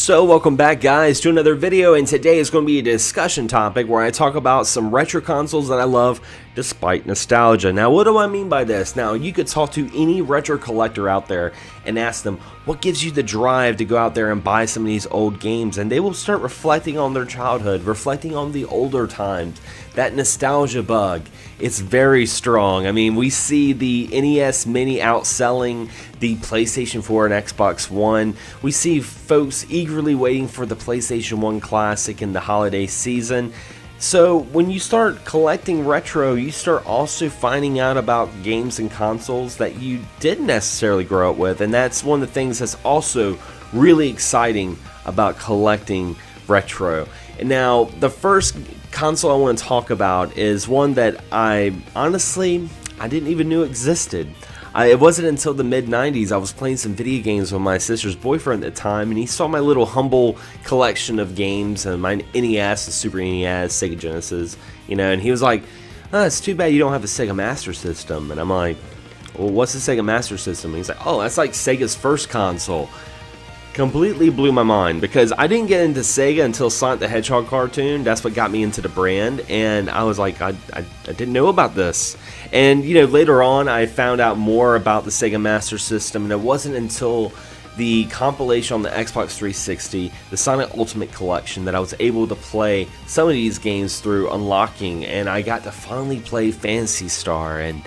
So welcome back guys to another video, and today is going to be a discussion topic where I talk about some retro consoles that I love despite nostalgia. Now what do I mean by this? Now you could talk to any retro collector out there and ask them what gives you the drive to go out there and buy some of these old games, and they will start reflecting on their childhood, reflecting on the older times. That nostalgia bug, it's very strong. I mean, we see the NES Mini outselling the PlayStation 4 and Xbox One. We see folks eagerly waiting for the PlayStation 1 Classic in the holiday season. So when you start collecting retro, you start also finding out about games and consoles that you didn't necessarily grow up with, and that's one of the things that's also really exciting about collecting retro. And now the first console I want to talk about is one that I didn't even know existed. It wasn't until the mid-90s I was playing some video games with my sister's boyfriend at the time, and he saw my little humble collection of games and my NES, the Super NES, Sega Genesis, and he was like, "Oh, it's too bad you don't have a Sega Master System." And I'm like, "Well, what's the Sega Master System?" And he's like, "Oh, that's like Sega's first console." Completely blew my mind because I didn't get into Sega until Sonic the Hedgehog cartoon. That's what got me into the brand, and I was like, I didn't know about this. And later on I found out more about the Sega Master System, and it wasn't until the compilation on the Xbox 360, the Sonic Ultimate Collection, that I was able to play some of these games through unlocking, and I got to finally play Phantasy Star, and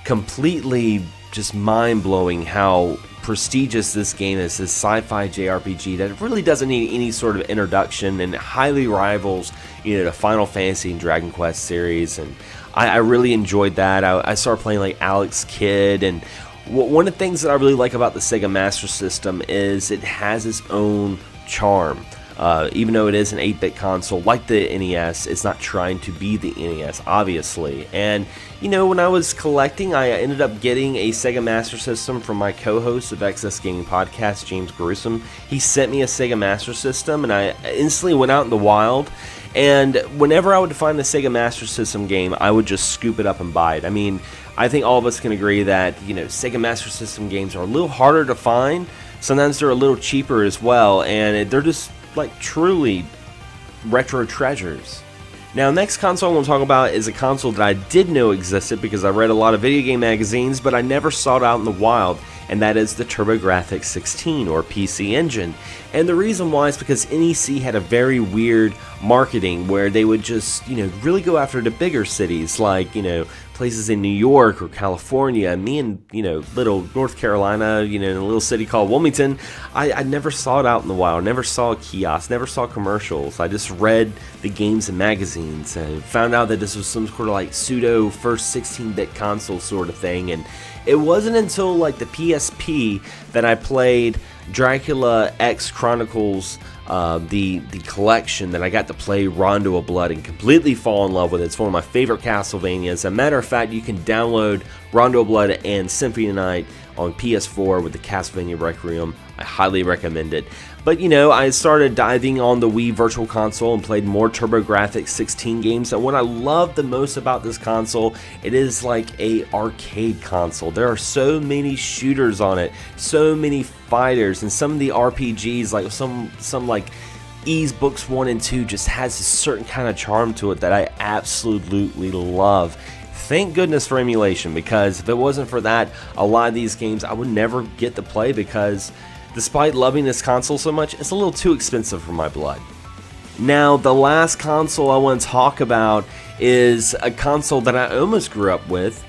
completely just mind-blowing how prestigious this game is, this sci-fi JRPG that really doesn't need any sort of introduction and highly rivals the Final Fantasy and Dragon Quest series. And I really enjoyed that. I started playing like Alex Kidd, and one of the things that I really like about the Sega Master System is it has its own charm. Even though it is an 8-bit console like the NES, it's not trying to be the NES, obviously. And when I was collecting, I ended up getting a Sega Master System from my co-host of XS Gaming Podcast, James Gruesome. He sent me a Sega Master System, and I instantly went out in the wild. And whenever I would find a Sega Master System game, I would just scoop it up and buy it. I mean, I think all of us can agree that Sega Master System games are a little harder to find. Sometimes they're a little cheaper as well, and they're just like truly retro treasures. Now, next console I want to talk about is a console that I did know existed because I read a lot of video game magazines, but I never saw it out in the wild, and that is the TurboGrafx 16 or PC Engine. And the reason why is because NEC had a very weird marketing where they would just really go after the bigger cities, like places in New York or California. Me in little North Carolina, in a little city called Wilmington, I never saw it out in the wild, never saw a kiosk, never saw commercials. I just read the games and magazines and found out that this was some sort of like pseudo first 16-bit console sort of thing. And it wasn't until like the PSP that I played Dracula X Chronicles, the collection, that I got to play Rondo of Blood and completely fall in love with it. It's one of my favorite Castlevanias. As a matter of fact, you can download Rondo of Blood and Symphony of the Night on PS4 with the Castlevania Requiem. I highly recommend it. But I started diving on the Wii Virtual Console and played more TurboGrafx 16 games. And what I love the most about this console, it is like a arcade console. There are so many shooters on it, so many fighters, and some of the RPGs, like some like Ys Books 1 and 2, just has a certain kind of charm to it that I absolutely love. Thank goodness for emulation, because if it wasn't for that, a lot of these games I would never get to play, because despite loving this console so much, it's a little too expensive for my blood. Now, the last console I want to talk about is a console that I almost grew up with,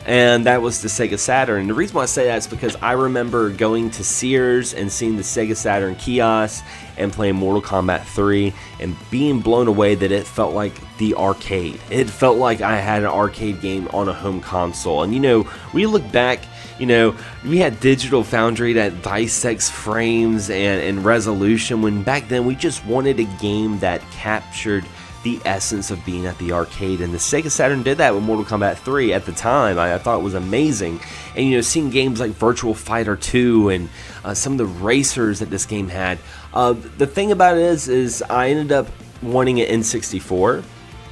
and that was the Sega Saturn. And the reason why I say that is because I remember going to Sears and seeing the Sega Saturn kiosk and playing Mortal Kombat 3 and being blown away that it felt like the arcade. It felt like I had an arcade game on a home console. And we look back, we had Digital Foundry that dissects frames and resolution, when back then we just wanted a game that captured the essence of being at the arcade, and the Sega Saturn did that with Mortal Kombat 3 at the time. I thought it was amazing. And seeing games like Virtual Fighter 2 and some of the racers that this game had. The thing about it is I ended up wanting an N64,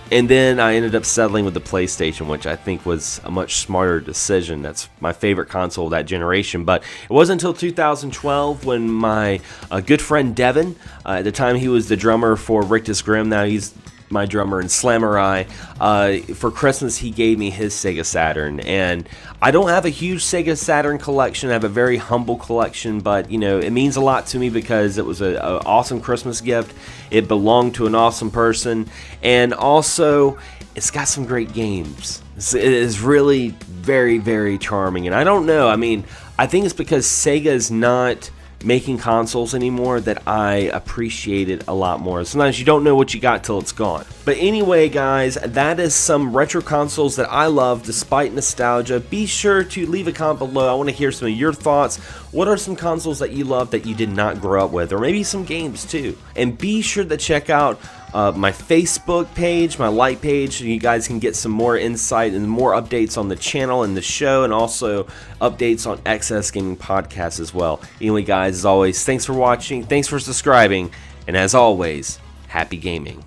And then I ended up settling with the PlayStation, which I think was a much smarter decision. That's my favorite console of that generation. But it wasn't until 2012 when my good friend Devin, at the time he was the drummer for Rictus Grimm, now he's my drummer in Slamurai, for Christmas he gave me his Sega Saturn. And I don't have a huge Sega Saturn collection. I have a very humble collection, but you know, it means a lot to me because it was an awesome Christmas gift. It belonged to an awesome person, and also it's got some great games. It is really very, very charming. And I don't know, I mean, I think it's because Sega is not making consoles anymore that I appreciate it a lot more. Sometimes you don't know what you got till it's gone. But anyway, guys, that is some retro consoles that I love despite nostalgia. Be sure to leave a comment below. I want to hear some of your thoughts. What are some consoles that you love that you did not grow up with, or maybe some games too? And be sure to check out my Facebook page, my like page, so you guys can get some more insight and more updates on the channel and the show, and also updates on XS Gaming Podcast as well. Anyway, guys, as always, thanks for watching, thanks for subscribing, and as always, happy gaming.